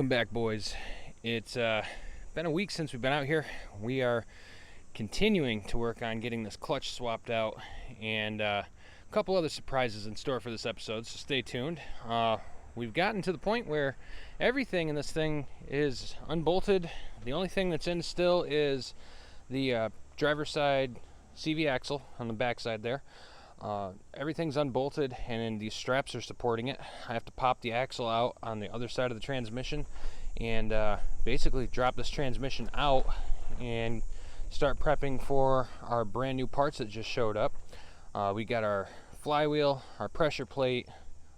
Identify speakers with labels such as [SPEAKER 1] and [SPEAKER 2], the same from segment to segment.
[SPEAKER 1] Welcome back, boys. It's been a week since we've been out here. We are continuing to work on getting this clutch swapped out, and a couple other surprises in store for this episode, so stay tuned. We've gotten to the point where everything in this thing is unbolted. The only thing that's in still is the driver's side CV axle on the back side there. Everything's unbolted, and then these straps are supporting it. I have to pop the axle out on the other side of the transmission and basically drop this transmission out and start prepping for our brand new parts that just showed up. We got our flywheel, our pressure plate,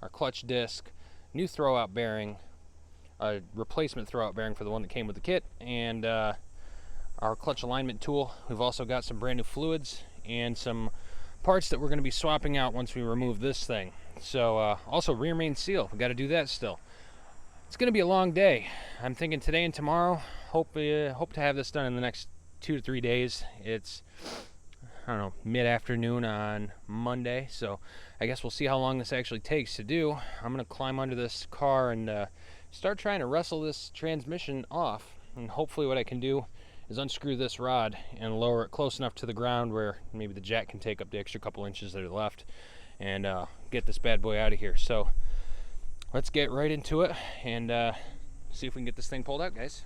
[SPEAKER 1] our clutch disc, new throwout bearing, a replacement throwout bearing for the one that came with the kit, and our clutch alignment tool. We've also got some brand new fluids and some parts that we're going to be swapping out once we remove this thing. So also rear main seal, we got to do that still. It's going to be a long day. I'm thinking today and tomorrow. Hope to have this done in the next 2 to 3 days. It's, I don't know, mid-afternoon on Monday, so I guess we'll see how long this actually takes to do. I'm going to climb under this car and start trying to wrestle this transmission off, and hopefully what I can do is unscrew this rod and lower it close enough to the ground where maybe the jack can take up the extra couple inches that are left, and get this bad boy out of here. So let's get right into it and see if we can get this thing pulled out, guys.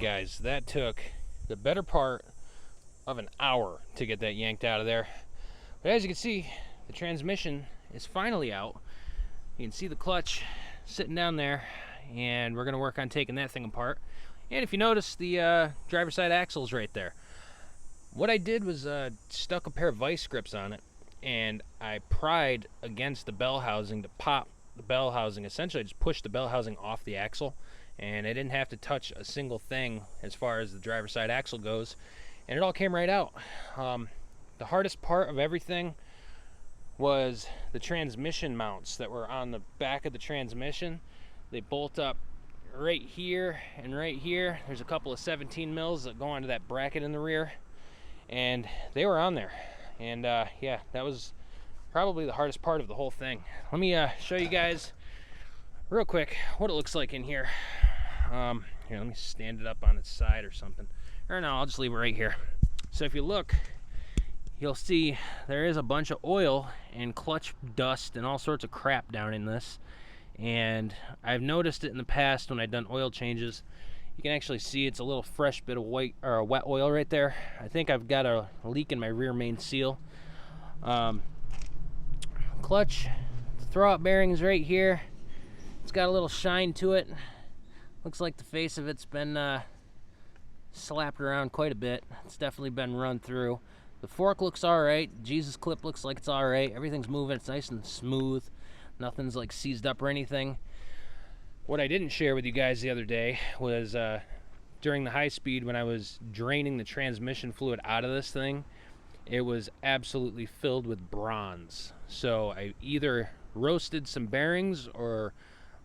[SPEAKER 1] Guys, that took the better part of an hour to get that yanked out of there. But as you can see, the transmission is finally out. You can see the clutch sitting down there, and we're going to work on taking that thing apart. And if you notice, the driver's side axle's right there. What I did was stuck a pair of vice grips on it, and I pried against the bell housing to pop the bell housing. Essentially, I just pushed the bell housing off the axle, and I didn't have to touch a single thing as far as the driver's side axle goes, and it all came right out. The hardest part of everything was the transmission mounts that were on the back of the transmission. They bolt up right here and right here. There's a couple of 17 mils that go onto that bracket in the rear, and they were on there. And yeah, that was probably the hardest part of the whole thing. Let me show you guys real quick what it looks like in here. Here, let me stand it up on its side or something. Or no, I'll just leave it right here. So if you look, you'll see there is a bunch of oil and clutch dust and all sorts of crap down in this. And I've noticed it in the past when I've done oil changes. You can actually see it's a little fresh bit of white or wet oil right there. I think I've got a leak in my rear main seal. Clutch throwout bearings right here. It's got a little shine to it. Looks like the face of it's been slapped around quite a bit. It's definitely been run through. The fork looks alright. Jesus clip looks like it's alright. Everything's moving. It's nice and smooth. Nothing's like seized up or anything. What I didn't share with you guys the other day was during the high speed when I was draining the transmission fluid out of this thing, it was absolutely filled with bronze. So I either roasted some bearings or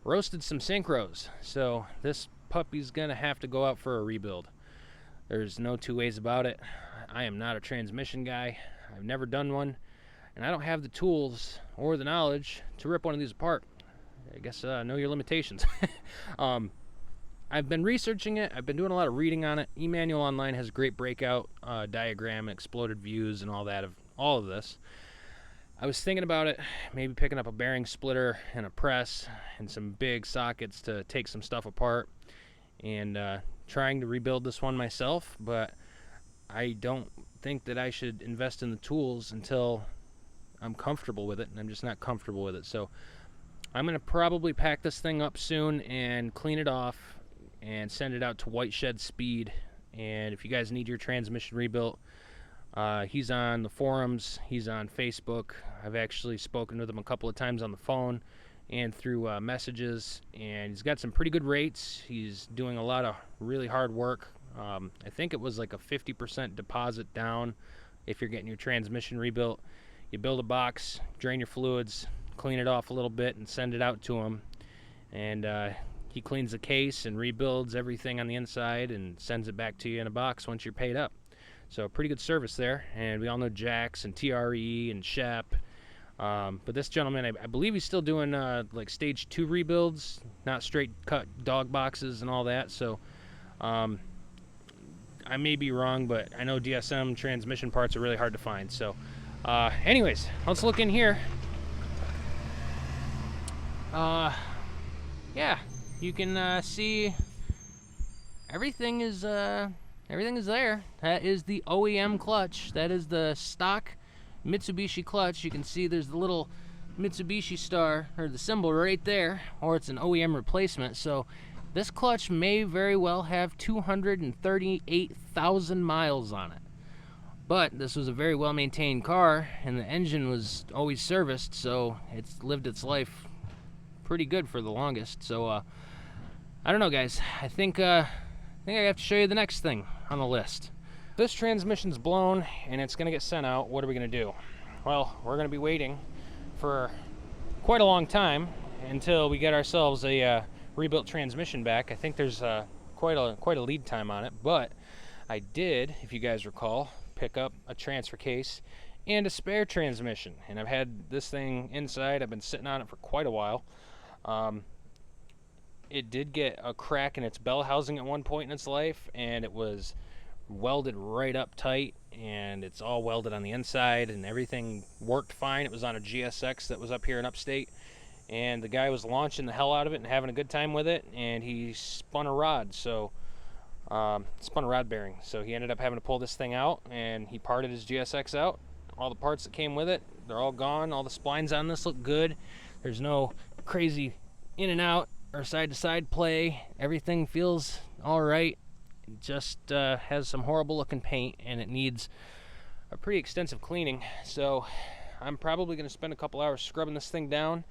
[SPEAKER 1] roasted some synchros. So this puppy's gonna have to go out for a rebuild. There's no two ways about it. I am not a transmission guy. I've never done one, and I don't have the tools or the knowledge to rip one of these apart. I guess know your limitations. I've been researching it. I've been doing a lot of reading on it. eManual Online has a great breakout diagram, exploded views, and all that of all of this. I was thinking about it, maybe picking up a bearing splitter and a press and some big sockets to take some stuff apart and trying to rebuild this one myself, but I don't think that I should invest in the tools until I'm comfortable with it, and I'm just not comfortable with it. So I'm going to probably pack this thing up soon and clean it off and send it out to White Shed Speed. And if you guys need your transmission rebuilt, he's on the forums, he's on Facebook. I've actually spoken with him a couple of times on the phone, and through messages, and he's got some pretty good rates. He's doing a lot of really hard work. I think it was like a 50% deposit down if you're getting your transmission rebuilt. You build a box, drain your fluids, clean it off a little bit, and send it out to him. And he cleans the case and rebuilds everything on the inside and sends it back to you in a box once you're paid up. So pretty good service there. And we all know Jax and TRE and Shep. But this gentleman, I believe he's still doing like stage 2 rebuilds, not straight cut dog boxes and all that. So I may be wrong, but I know DSM transmission parts are really hard to find. So anyways, let's look in here. Yeah, you can see everything is there. That is the OEM clutch. That is the stock Mitsubishi clutch. You can see there's the little Mitsubishi star, or the symbol right there, or it's an OEM replacement. So this clutch may very well have 238,000 miles on it. But this was a very well maintained car, and the engine was always serviced, so it's lived its life pretty good for the longest. So I don't know, guys. I think I have to show you the next thing on the list. This transmission's blown and it's gonna get sent out. What are we gonna do? Well, we're gonna be waiting for quite a long time until we get ourselves a rebuilt transmission back. I think there's quite a lead time on it, but I did, if you guys recall, pick up a transfer case and a spare transmission, and I've had this thing inside. I've been sitting on it for quite a while. It did get a crack in its bell housing at one point in its life, and it was welded right up tight, and it's all welded on the inside, and everything worked fine. It was on a GSX that was up here in upstate, and the guy was launching the hell out of it and having a good time with it, and he spun a rod, so spun a rod bearing, so he ended up having to pull this thing out, and he parted his GSX out. All the parts that came with it, they're all gone. All the splines on this look good. There's no crazy in and out or side to side play. Everything feels all right. It just has some horrible looking paint, and it needs a pretty extensive cleaning. So I'm probably going to spend a couple hours scrubbing this thing down,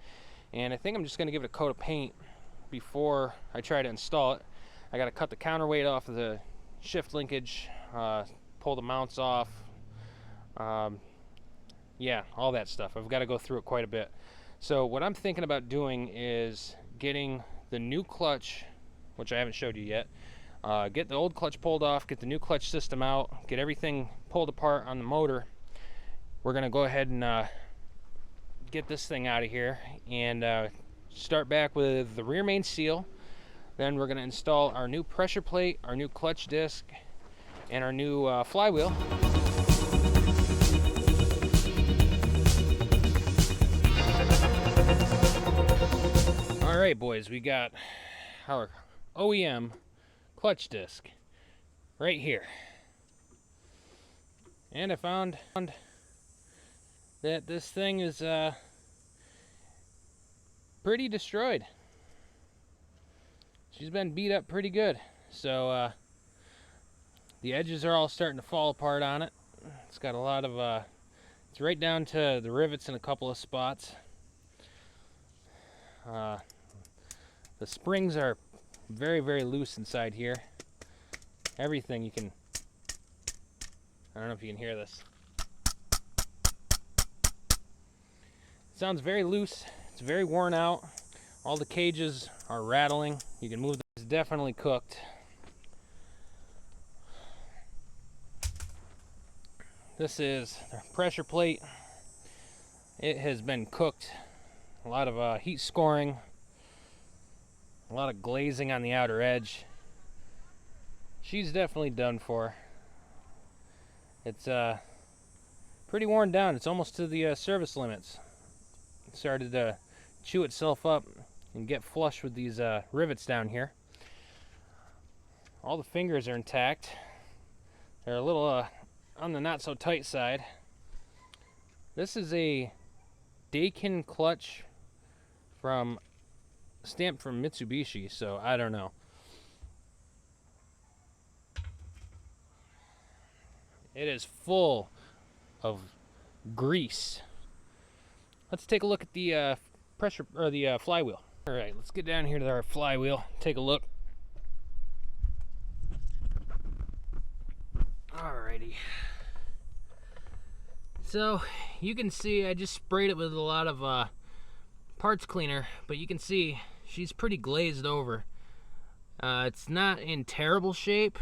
[SPEAKER 1] and I think I'm just going to give it a coat of paint before I try to install it. I got to cut the counterweight off of the shift linkage, pull the mounts off, yeah, all that stuff. I've got to go through it quite a bit. So what I'm thinking about doing is getting the new clutch, which I haven't showed you yet, get the old clutch pulled off, get the new clutch system out, get everything pulled apart on the motor. We're going to go ahead and get this thing out of here and start back with the rear main seal. Then we're going to install our new pressure plate, our new clutch disc, and our new flywheel. Alright boys, we got our OEM clutch disc right here. And I found that this thing is pretty destroyed. She's been beat up pretty good. So the edges are all starting to fall apart on it. It's got a lot of it's right down to the rivets in a couple of spots. The springs are very, very loose inside here. Everything you can, I don't know if you can hear this. It sounds very loose. It's very worn out. All the cages are rattling. You can move them. It's definitely cooked. This is the pressure plate. It has been cooked. A lot of heat scoring. A lot of glazing on the outer edge. She's definitely done for. It's pretty worn down. It's almost to the service limits. It started to chew itself up and get flush with these rivets down here. All the fingers are intact. They're a little on the not so tight side. This is a Daikin clutch stamped from Mitsubishi, so I don't know. It is full of grease. Let's take a look at the pressure or the flywheel. All right, let's get down here to our flywheel, take a look. Alrighty. So you can see I just sprayed it with a lot of parts cleaner, but you can see she's pretty glazed over. It's not in terrible shape,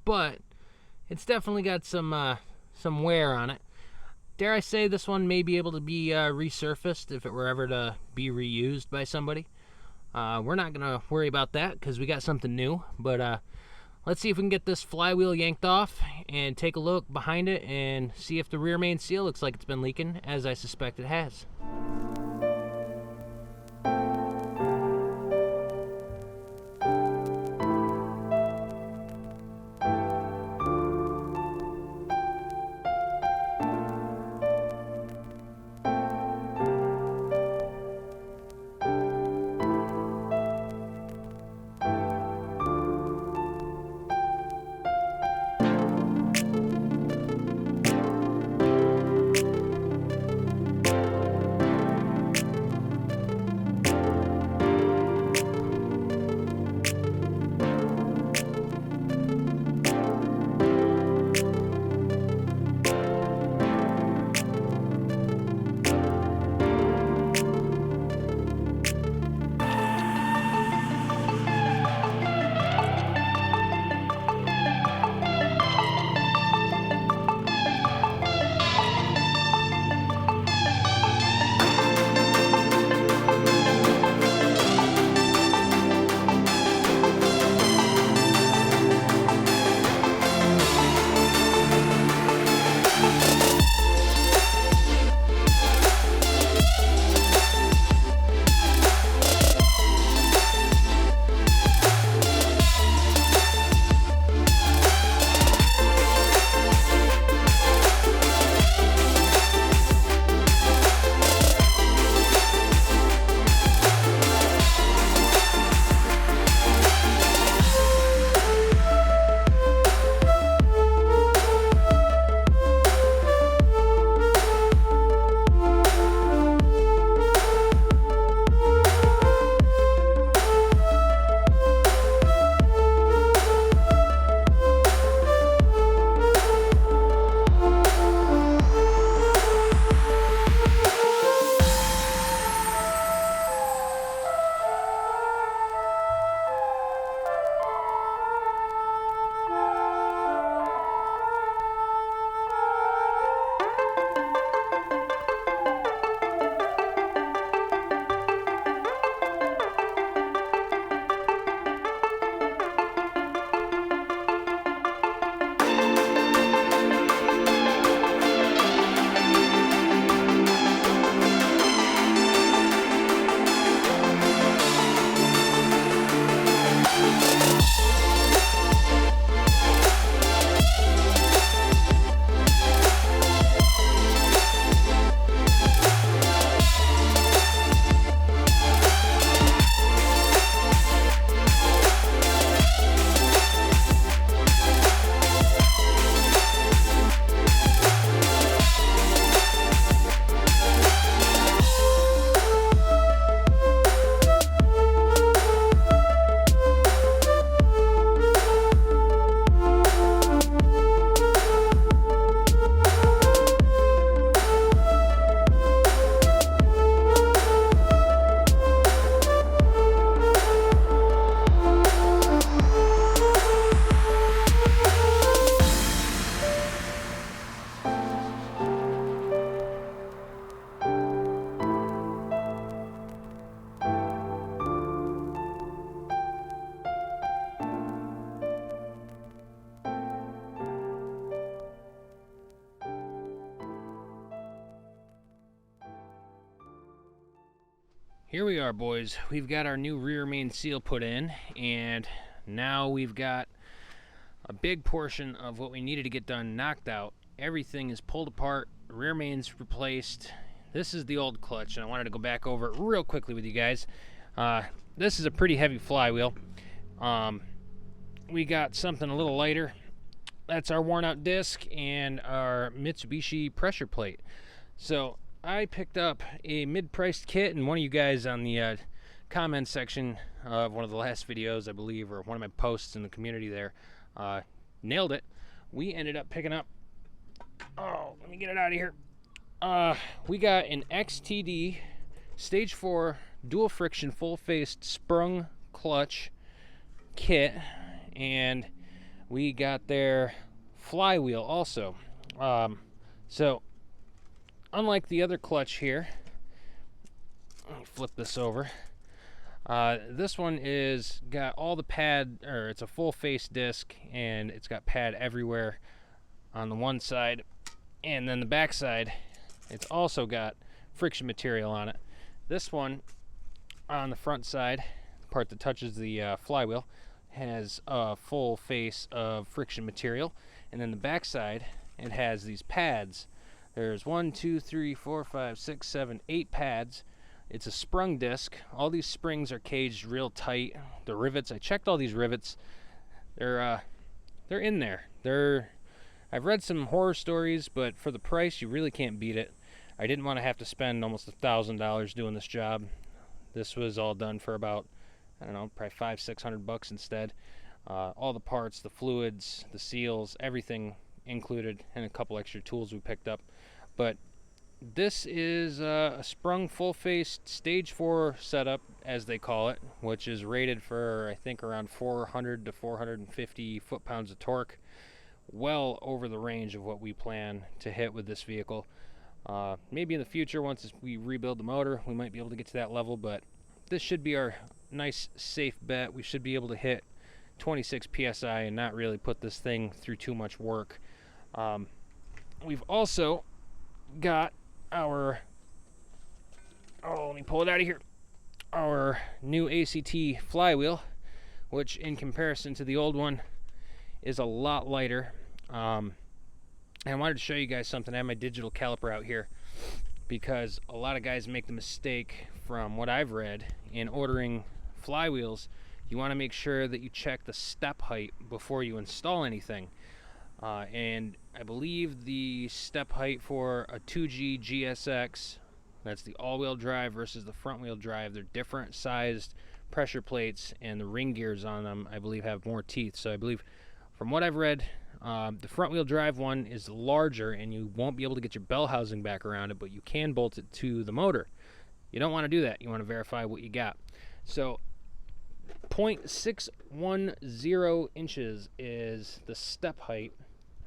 [SPEAKER 1] but it's definitely got some wear on it. Dare I say this one may be able to be resurfaced if it were ever to be reused by somebody. We're not gonna worry about that because we got something new, but let's see if we can get this flywheel yanked off and take a look behind it and see if the rear main seal looks like it's been leaking, as I suspect it has. Here we are, boys. We've got our new rear main seal put in, and now we've got a big portion of what we needed to get done knocked out. Everything is pulled apart, rear main's replaced. This is the old clutch, and I wanted to go back over it real quickly with you guys. This is a pretty heavy flywheel. We got something a little lighter. That's our worn out disc and our Mitsubishi pressure plate. So I picked up a mid-priced kit, and one of you guys on the comment section of one of the last videos, I believe, or one of my posts in the community there, nailed it. We ended up picking up, oh, let me get it out of here. We got an XTD Stage 4 dual friction full-faced sprung clutch kit, and we got their flywheel also. So unlike the other clutch here, let me flip this over. This one is got all the pad, or it's a full face disc, and it's got pad everywhere on the one side, and then the back side, it's also got friction material on it. This one on the front side, the part that touches the flywheel, has a full face of friction material, and then the back side, it has these pads. There's 1, 2, 3, 4, 5, 6, 7, 8 pads. It's a sprung disc. All these springs are caged real tight. The rivets, I checked all these rivets. They're in there. I've read some horror stories, but for the price, you really can't beat it. I didn't want to have to spend almost $1,000 doing this job. This was all done for about, I don't know, probably $500-600 instead. All the parts, the fluids, the seals, everything included, and a couple extra tools we picked up. But this is a sprung full-faced Stage 4 setup, as they call it, which is rated for, I think, around 400 to 450 foot-pounds of torque. Well over the range of what we plan to hit with this vehicle. Maybe in the future, once we rebuild the motor, we might be able to get to that level, but this should be our nice, safe bet. We should be able to hit 26 PSI and not really put this thing through too much work. We've also got our, let me pull it out of here, our new ACT flywheel, which in comparison to the old one is a lot lighter. And I wanted to show you guys something. I have my digital caliper out here because a lot of guys make the mistake, from what I've read, in ordering flywheels. You want to make sure that you check the step height before you install anything. And I believe the step height for a 2G GSX, that's the all-wheel drive versus the front-wheel drive, they're different sized pressure plates, and the ring gears on them, I believe, have more teeth. So I believe, from what I've read, the front-wheel drive one is larger, and you won't be able to get your bell housing back around it, but you can bolt it to the motor. You don't want to do that. You want to verify what you got. So 0.610 inches is the step height.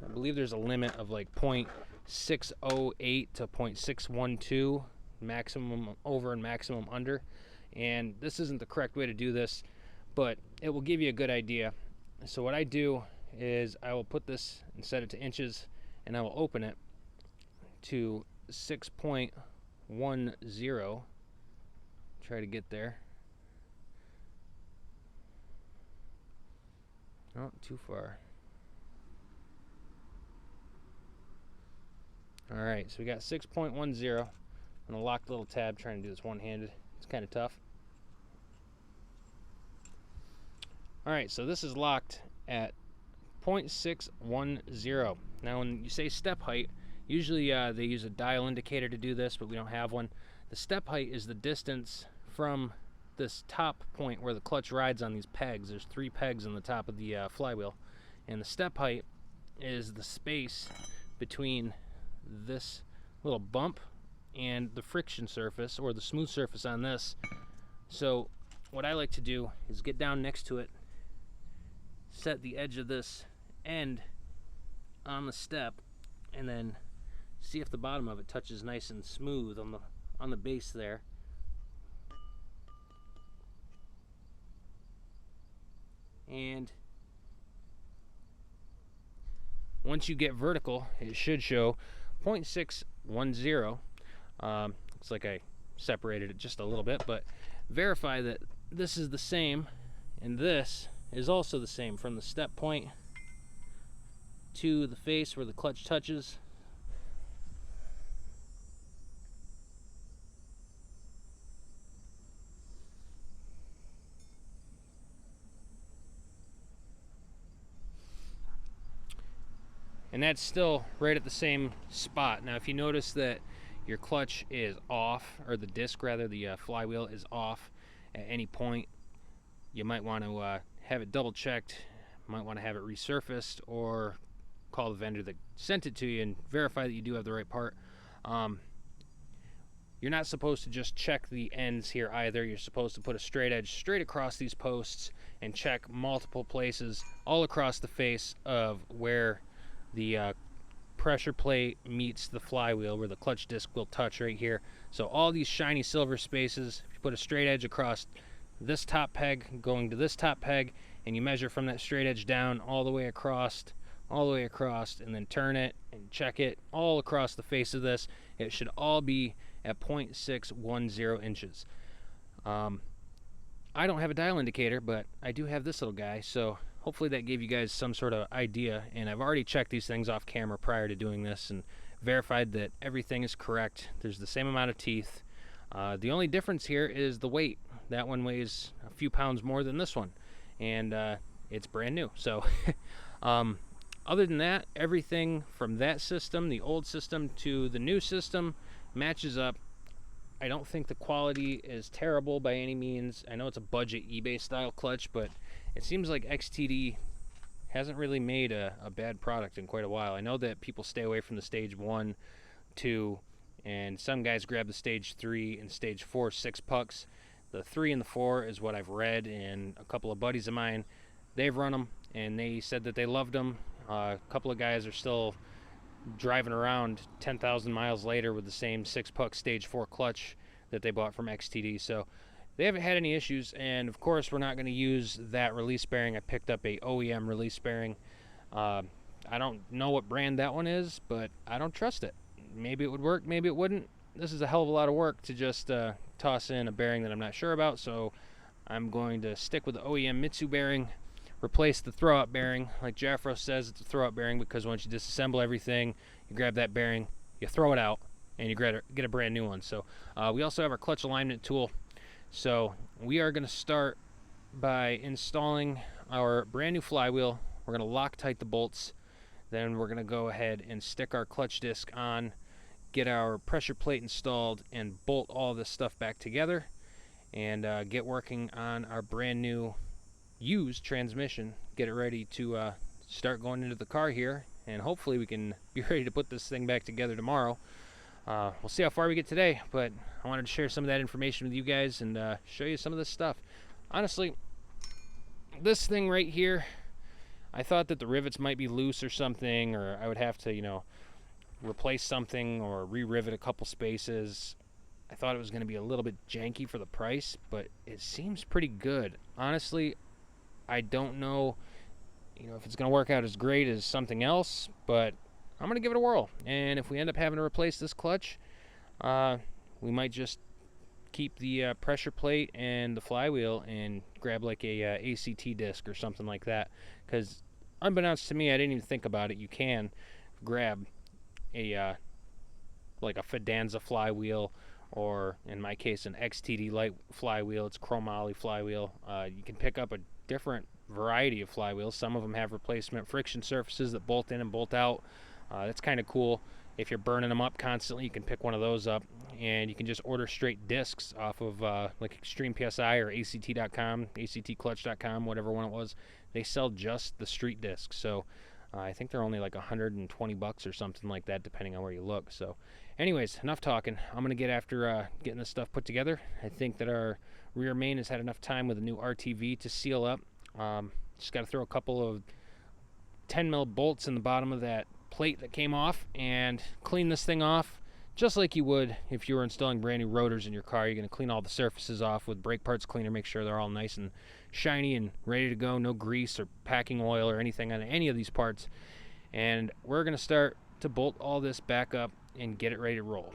[SPEAKER 1] I believe there's a limit of like 0.608 to 0.612, maximum over and maximum under. And this isn't the correct way to do this, but it will give you a good idea. So what I do is I will put this and set it to inches, and I will open it to 6.10. Try to get there. Oh, too far. Alright, so we got 6.10. I'm going to lock the little tab, trying to do this one-handed. It's kind of tough. Alright, so this is locked at 0.610. Now when you say step height, usually they use a dial indicator to do this, but we don't have one. The step height is the distance from this top point where the clutch rides on these pegs. There's 3 pegs on the top of the flywheel, and the step height is the space between this little bump and the friction surface, or the smooth surface on this. So what I like to do is get down next to it, set the edge of this end on the step, and then see if the bottom of it touches nice and smooth on the base there. And once you get vertical, it should show 0.610. Looks like I separated it just a little bit, but verify that this is the same, and this is also the same from the step point to the face where the clutch touches. And that's still right at the same spot. Now if you notice that your clutch is off, or the disc rather, the flywheel is off at any point, you might want to have it double checked, might want to have it resurfaced, or call the vendor that sent it to you and verify that you do have the right part. You're not supposed to just check the ends here either. You're supposed to put a straight edge straight across these posts and check multiple places all across the face of where the pressure plate meets the flywheel, where the clutch disc will touch right here. So all these shiny silver spaces, if you put a straight edge across this top peg going to this top peg, and you measure from that straight edge down all the way across, and then turn it and check it all across the face of this, it should all be at 0.610 inches. I don't have a dial indicator, but I do have this little guy, so hopefully that gave you guys some sort of idea. And I've already checked these things off camera prior to doing this and verified that everything is correct. There's the same amount of teeth. The only difference here is the weight. That one weighs a few pounds more than this one, and it's brand new. So other than that, everything from that system, the old system, to the new system matches up. I don't think the quality is terrible by any means. I know it's a budget eBay style clutch, but it seems like XTD hasn't really made a bad product in quite a while. I know that people stay away from the stage 1, 2, and some guys grab the stage 3 and stage 4 6-pucks. The 3 and the 4 is what I've read, and a couple of buddies of mine, they've run them, and they said that they loved them. A couple of guys are still driving around 10,000 miles later with the same 6-puck stage 4 clutch that they bought from XTD. So they haven't had any issues, and of course we're not going to use that release bearing. I picked up a OEM release bearing. I don't know what brand that one is, but I don't trust it. Maybe it would work, maybe it wouldn't. This is a hell of a lot of work to just toss in a bearing that I'm not sure about, so I'm going to stick with the OEM Mitsu bearing, replace the throwout bearing. Like Jafro says, it's a throwout bearing because once you disassemble everything, you grab that bearing, you throw it out, and you get a brand new one. So we also have our clutch alignment tool. So we are going to start by installing our brand new flywheel. We're going to Loctite the bolts. Then we're going to go ahead and stick our clutch disc on, get our pressure plate installed, and bolt all this stuff back together, and get working on our brand new used transmission. Get it ready to start going into the car here, and hopefully we can be ready to put this thing back together tomorrow. We'll see how far we get today, but I wanted to share some of that information with you guys and show you some of this stuff. Honestly, this thing right here, I thought that the rivets might be loose or something, or I would have to, replace something or re-rivet a couple spaces. I thought it was going to be a little bit janky for the price, but it seems pretty good. Honestly, I don't know, if it's going to work out as great as something else, but I'm going to give it a whirl. And if we end up having to replace this clutch, we might just keep the pressure plate and the flywheel and grab like a ACT disc or something like that. Because unbeknownst to me, I didn't even think about it. You can grab a like a Fidanza flywheel, or in my case an XTD light flywheel. It's chromoly flywheel. You can pick up a different variety of flywheels. Some of them have replacement friction surfaces that bolt in and bolt out. That's kind of cool. If you're burning them up constantly, you can pick one of those up, and you can just order straight discs off of like Extreme PSI or ACT.com, ACTclutch.com, whatever one it was. They sell just the street discs. So I think they're only like $120 or something like that, depending on where you look. So anyways, enough talking. I'm going to get after getting this stuff put together. I think that our rear main has had enough time with a new RTV to seal up. Just got to throw a couple of 10 mil bolts in the bottom of that plate that came off and clean this thing off just like you would if you were installing brand new rotors in your car. You're going to clean all the surfaces off with brake parts cleaner, make sure they're all nice and shiny and ready to go, no grease or packing oil or anything on any of these parts. And we're going to start to bolt all this back up and get it ready to roll.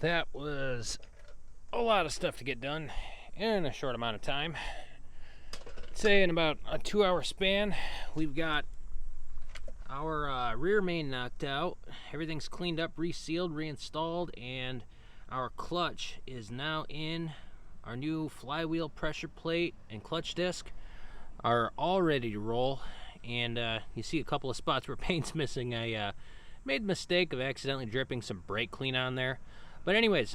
[SPEAKER 1] that was a lot of stuff to get done in a short amount of time. I'd say in about a 2-hour span, we've got our rear main knocked out, everything's cleaned up, resealed, reinstalled, and our clutch is now in. Our new flywheel pressure plate and clutch disc are all ready to roll. And you see a couple of spots where paint's missing. I made the mistake of accidentally dripping some brake clean on there. But anyways,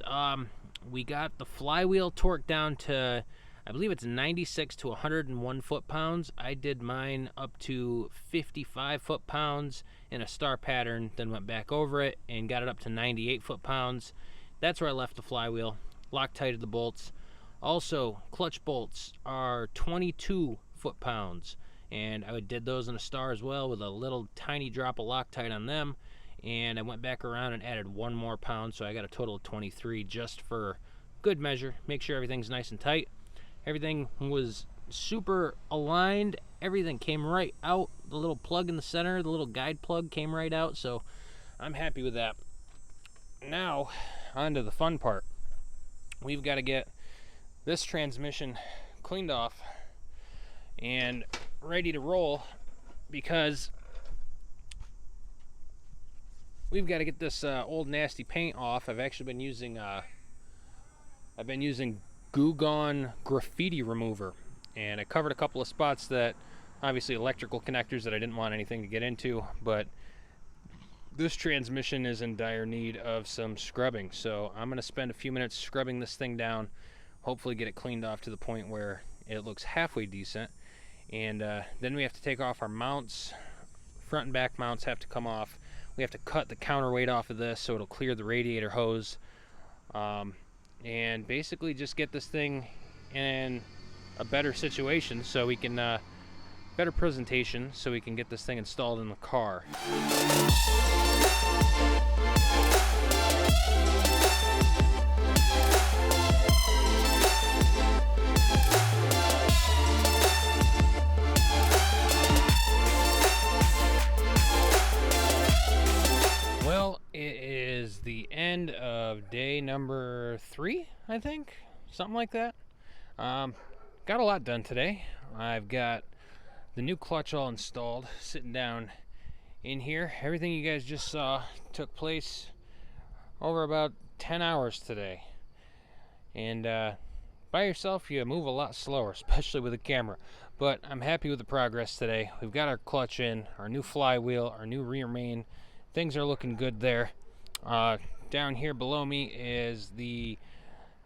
[SPEAKER 1] we got the flywheel torqued down to, I believe it's 96 to 101 foot-pounds. I did mine up to 55 foot-pounds in a star pattern, then went back over it and got it up to 98 foot-pounds. That's where I left the flywheel. Loctited the bolts. Also, clutch bolts are 22 foot-pounds, and I did those in a star as well with a little tiny drop of Loctite on them, and I went back around and added 1 more pound, so I got a total of 23 just for good measure. Make sure everything's nice and tight. Everything was super aligned. Everything came right out. The little plug in the center, the little guide plug came right out, so I'm happy with that. Now, on to the fun part. We've got to get this transmission cleaned off and ready to roll, because we've got to get this old nasty paint off. I've actually been using Goo Gone graffiti remover, and I covered a couple of spots that obviously electrical connectors that I didn't want anything to get into, but this transmission is in dire need of some scrubbing, so I'm going to spend a few minutes scrubbing this thing down, hopefully get it cleaned off to the point where it looks halfway decent. And then we have to take off our mounts. Front and back mounts have to come off. We have to cut the counterweight off of this so it'll clear the radiator hose, and basically just get this thing in a better situation so we can better presentation so we can get this thing installed in the car. Well, it is the end of day number 3, I think, something like that. Got a lot done today. I've got the new clutch all installed, sitting down in here. Everything you guys just saw took place over about 10 hours today. And by yourself, you move a lot slower, especially with a camera. But I'm happy with the progress today. We've got our clutch in, our new flywheel, our new rear main. Things are looking good there. Down here below me is the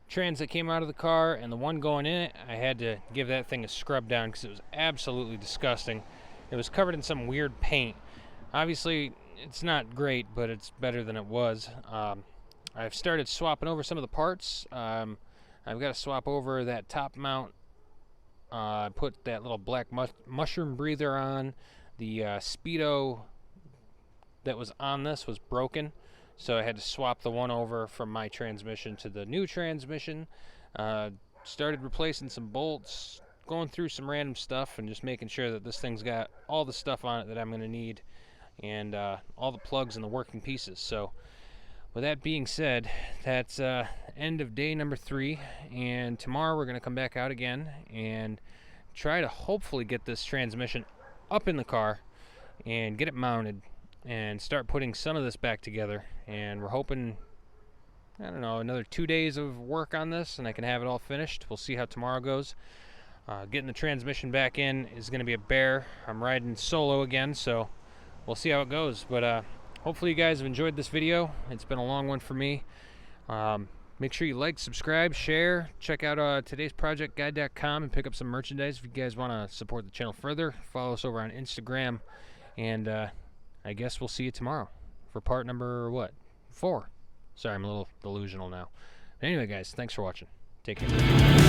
[SPEAKER 1] trans that came out of the car, and the one going in it, I had to give that thing a scrub down because it was absolutely disgusting. It was covered in some weird paint. Obviously, it's not great, but it's better than it was. I've started swapping over some of the parts. I've got to swap over that top mount. Put that little black mushroom breather on. The Speedo that was on this was broken, so I had to swap the one over from my transmission to the new transmission. Started replacing some bolts, going through some random stuff, and just making sure that this thing's got all the stuff on it that I'm going to need, and all the plugs and the working pieces. So with that being said, that's end of day number 3, and tomorrow we're going to come back out again and try to hopefully get this transmission up in the car and get it mounted and start putting some of this back together. And we're hoping, I don't know, another 2 days of work on this and I can have it all finished. We'll see how tomorrow goes. Getting the transmission back in is going to be a bear. I'm riding solo again, so we'll see how it goes. But hopefully you guys have enjoyed this video. It's been a long one for me. Make sure you like, subscribe, share. Check out todaysprojectguide.com and pick up some merchandise if you guys want to support the channel further. Follow us over on Instagram, and I guess we'll see you tomorrow for part number, 4? Sorry, I'm a little delusional now. But anyway, guys, thanks for watching. Take care.